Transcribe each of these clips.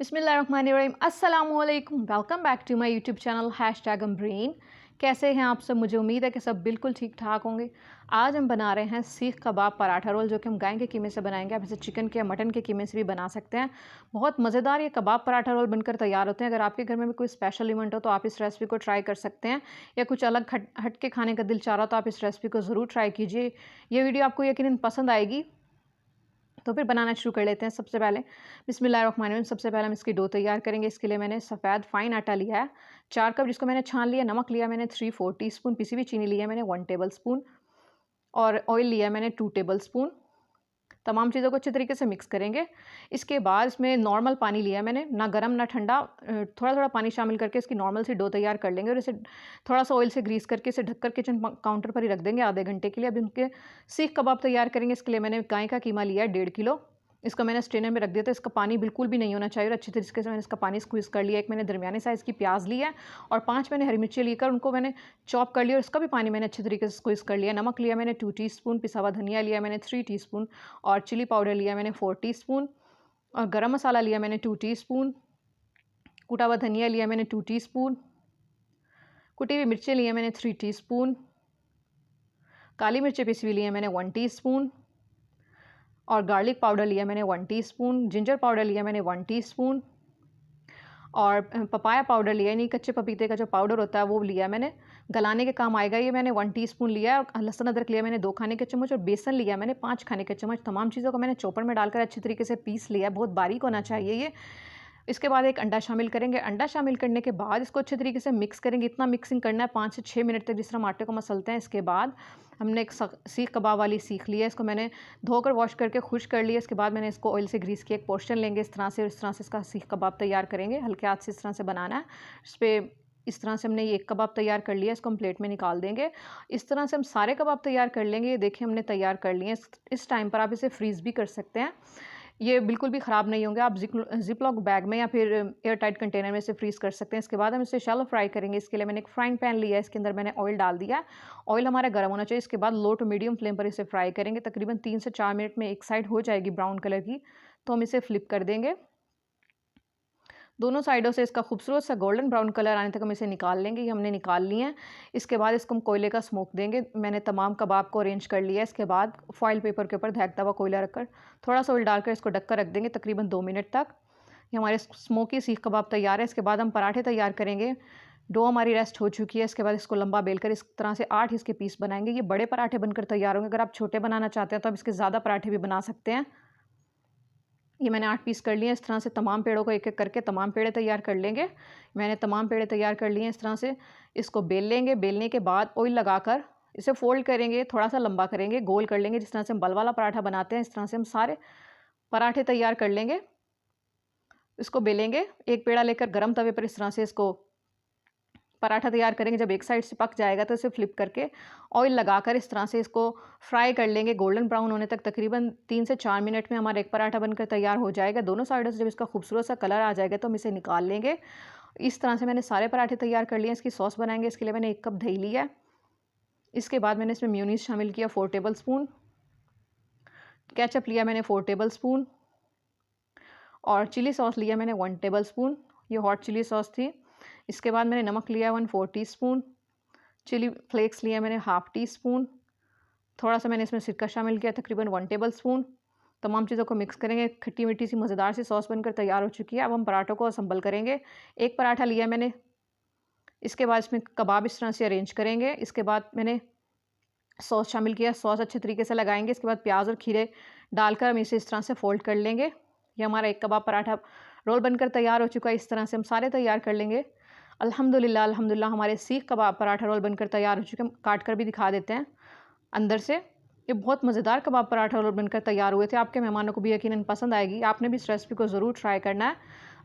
बिस्मिल्लाहिर्रहमानिर्रहीम। अस्सलामुअलैकुम। Welcome back to my YouTube channel #अमब्रेन। कैसे हैं आप सब? मुझे उम्मीद है कि सब बिल्कुल ठीक ठाक होंगे। आज हम बना रहे हैं सीख कबाब पराठा रोल, जो कि हम गाय के कीमे से बनाएंगे। आप इसे चिकन के या मटन के कीमे से भी बना सकते हैं। बहुत मज़ेदार ये कबाब पराठा रोल बनकर तैयार होते हैं। अगर आपके घर में भी कोई स्पेशल इवेंट हो तो आप इस रेसिपी को ट्राई कर सकते हैं, या कुछ अलग हट के खाने का दिल चाह रहा हो तो आप इस रेसिपी को ज़रूर ट्राई कीजिए। ये वीडियो आपको यकीनन पसंद आएगी। तो फिर बनाना शुरू कर लेते हैं। सबसे पहले बिस्मिल्लाहिर्रहमानिर्रहीम। सबसे पहले हम इसकी डो तैयार करेंगे। इसके लिए मैंने सफ़ेद फ़ाइन आटा लिया है 4 कप, जिसको मैंने छान लिया। नमक लिया मैंने 3/4 टीस्पून। पिसी हुई चीनी लिया मैंने 1 टेबल स्पून। और ऑयल लिया मैंने 2 टेबल स्पून। तमाम चीज़ों को अच्छे तरीके से मिक्स करेंगे। इसके बाद इसमें नॉर्मल पानी लिया मैंने, ना गर्म ना ठंडा, थोड़ा-थोड़ा पानी शामिल करके इसकी नॉर्मल सी डो तैयार कर लेंगे। और इसे थोड़ा-सा ऑयल से ग्रीस करके इसे ढककर किचन काउंटर पर ही रख देंगे आधे घंटे के लिए। अब इनके सीख कबाब तैयार करेंगे। इसके लिए मैंने गाय का कीमा लिया है 1.5 किलो। इसका मैंने स्ट्रेनर में रख दिया था। इसका पानी बिल्कुल भी नहीं होना चाहिए, और अच्छे तरीके से मैंने इसका पानी स्क्वीज़ कर लिया। एक मैंने दरमियाने साइज़ की प्याज लिया है, और 5 मैंने हरी मिर्ची लेकर उनको मैंने चॉप कर लिया, और इसका भी पानी मैंने अच्छे तरीके से स्क्वीज़ कर लिया। नमक लिया मैंने 2 टीस्पून। पिसा हुआ धनिया लिया मैंने 3 टीस्पून। और चिली पाउडर लिया मैंने 4 टीस्पून। और गरम मसाला लिया मैंने 2 टीस्पून। कूटा हुआ धनिया लिया मैंने 2 टीस्पून। कुटी हुई मिर्चें लिए मैंने 3 टीस्पून। काली मिर्चें पिसी हुई लिए मैंने 1 टीस्पून। और गार्लिक पाउडर लिया मैंने 1 टीस्पून। जिंजर पाउडर लिया मैंने 1 टीस्पून। और पपाया पाउडर लिया, यानी कच्चे पपीते का जो पाउडर होता है वो लिया मैंने, गलाने के काम आएगा। ये मैंने 1 टीस्पून लिया। और लहसुन अदरक लिया मैंने 2 खाने के चम्मच। और बेसन लिया मैंने 5 खाने के चम्मच। तमाम चीज़ों को मैंने चॉपर में डालकर अच्छी तरीके से पीस लिया। बहुत बारीक होना चाहिए ये। इसके बाद एक अंडा शामिल करेंगे। अंडा शामिल करने के बाद इसको अच्छे तरीके से मिक्स करेंगे। इतना मिक्सिंग करना है 5 से 6 मिनट तक, जिस तरह हम आटे को मसलते हैं। इसके बाद हमने एक सीख कबाब वाली सीख ली है। इसको मैंने धोकर वॉश करके खुश कर लिया। इसके बाद मैंने इसको ऑयल से ग्रीस किया। एक पोर्शन लेंगे इस तरह से, और इस तरह से इसका सीख कबाब तैयार करेंगे। हल्के हाथ से इस तरह से बनाना है। इस पर इस तरह से हमने ये एक कबाब तैयार कर लिया। इसको हम प्लेट में निकाल देंगे। इस तरह से हम सारे कबाब तैयार कर लेंगे। ये देखिए हमने तैयार कर लिए। इस टाइम पर आप इसे फ्रीज़ भी कर सकते हैं। ये बिल्कुल भी ख़राब नहीं होंगे। आप ज़िप-लॉक बैग में या फिर एयर टाइट कंटेनर में इसे फ्रीज़ कर सकते हैं। इसके बाद हम इसे शैलो फ्राई करेंगे। इसके लिए मैंने एक फ्राइंग पैन लिया है। इसके अंदर मैंने ऑयल डाल दिया है। ऑयल हमारा गर्म होना चाहिए। इसके बाद लो टू मीडियम फ्लेम पर इसे फ्राई करेंगे। तकरीबन 3 से 4 मिनट में एक साइड हो जाएगी ब्राउन कलर की, तो हम इसे फ्लिप कर देंगे। दोनों साइडों से इसका खूबसूरत सा गोल्डन ब्राउन कलर आने तक हम इसे निकाल लेंगे। ये हमने निकाल लिए हैं। इसके बाद इसको हम कोयले का स्मोक देंगे। मैंने तमाम कबाब को अरेंज कर लिया है। इसके बाद फॉइल पेपर के ऊपर धहकता हुआ कोयला रखकर थोड़ा सा ऑयल डालकर इसको ढककर रख देंगे तकरीबन 2 मिनट तक। ये हमारे स्मोकी सीख कबाब तैयार है। इसके बाद हम पराठे तैयार करेंगे। डो हमारी रेस्ट हो चुकी है। इसके बाद इसको लंबा बेलकर इस तरह से 8 इसके पीस बनाएंगे। ये बड़े पराठे बनकर तैयार होंगे। अगर आप छोटे बनाना चाहते हैं तो आप इसके ज़्यादा पराठे भी बना सकते हैं। ये मैंने 8 पीस कर लिए हैं। इस तरह से तमाम पेड़ों को एक-एक करके तमाम पेड़े तैयार कर लेंगे। मैंने तमाम पेड़े तैयार कर लिए हैं। इस तरह से इसको बेल लेंगे। बेलने के बाद ऑयल लगाकर इसे फ़ोल्ड करेंगे, थोड़ा-सा लंबा करेंगे, गोल कर लेंगे, जिस तरह से हम बल वाला पराठा बनाते हैं। इस तरह से हम सारे पराठे तैयार कर लेंगे। इसको बेलेंगे। एक पेड़ा लेकर गरम तवे पर इस तरह से इसको पराठा तैयार करेंगे। जब एक साइड से पक जाएगा तो इसे फ्लिप करके ऑयल लगाकर इस तरह से इसको फ्राई कर लेंगे गोल्डन ब्राउन होने तक। तकरीबन 3 से 4 मिनट में हमारा एक पराठा बनकर तैयार हो जाएगा। दोनों साइडों से जब इसका खूबसूरत सा कलर आ जाएगा तो हम इसे निकाल लेंगे। इस तरह से मैंने सारे पराठे तैयार कर लिए हैं। इसकी सॉस बनाएंगे। इसके लिए मैंने 1 कप दही लिया है। इसके बाद मैंने इसमें मेयोनीज़ शामिल किया 4 टेबल स्पून। केचप लिया मैंने 4 टेबल स्पून। और चिली सॉस लिया मैंने 1 टेबल स्पून। ये हॉट चिली सॉस थी। इसके बाद मैंने नमक लिया 1/4 टीस्पून। चिली फ्लेक्स लिया मैंने 1/2 टीस्पून। थोड़ा सा मैंने इसमें सिरका शामिल किया तकरीबन 1 टेबल स्पून। तमाम चीज़ों को मिक्स करेंगे। खट्टी मीठी सी मज़ेदार सी सॉस बनकर तैयार हो चुकी है। अब हम पराठों को असम्बल करेंगे। एक पराठा लिया मैंने। इसके बाद इसमें कबाब इस तरह से अरेंज करेंगे। इसके बाद मैंने सॉस शामिल किया। सॉस अच्छे तरीके से लगाएंगे। इसके बाद प्याज और खीरे डालकर हम इसे इस तरह से फोल्ड कर लेंगे। ये हमारा एक कबाब पराठा रोल बनकर तैयार हो चुका है। इस तरह से हम सारे तैयार कर लेंगे। अल्हम्दुलिल्लाह अल्हम्दुलिल्लाह हमारे सीख कबाब पराठा रोल बनकर तैयार हो चुके हैं। काट कर भी दिखा देते हैं अंदर से। ये बहुत मज़ेदार कबाब पराठा रोल बनकर तैयार हुए थे। आपके मेहमानों को भी यकीनन पसंद आएगी। आपने भी इस रेसिपी को ज़रूर ट्राई करना है।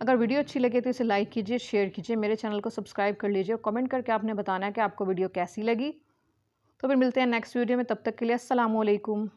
अगर वीडियो अच्छी लगे तो इसे लाइक कीजिए, शेयर कीजिए, मेरे चैनल को सब्सक्राइब कर लीजिए, और कमेंट करके आपने बताना है कि आपको वीडियो कैसी लगी। तो फिर मिलते हैं नेक्स्ट वीडियो में। तब तक के लिए अस्सलामु अलैकुम।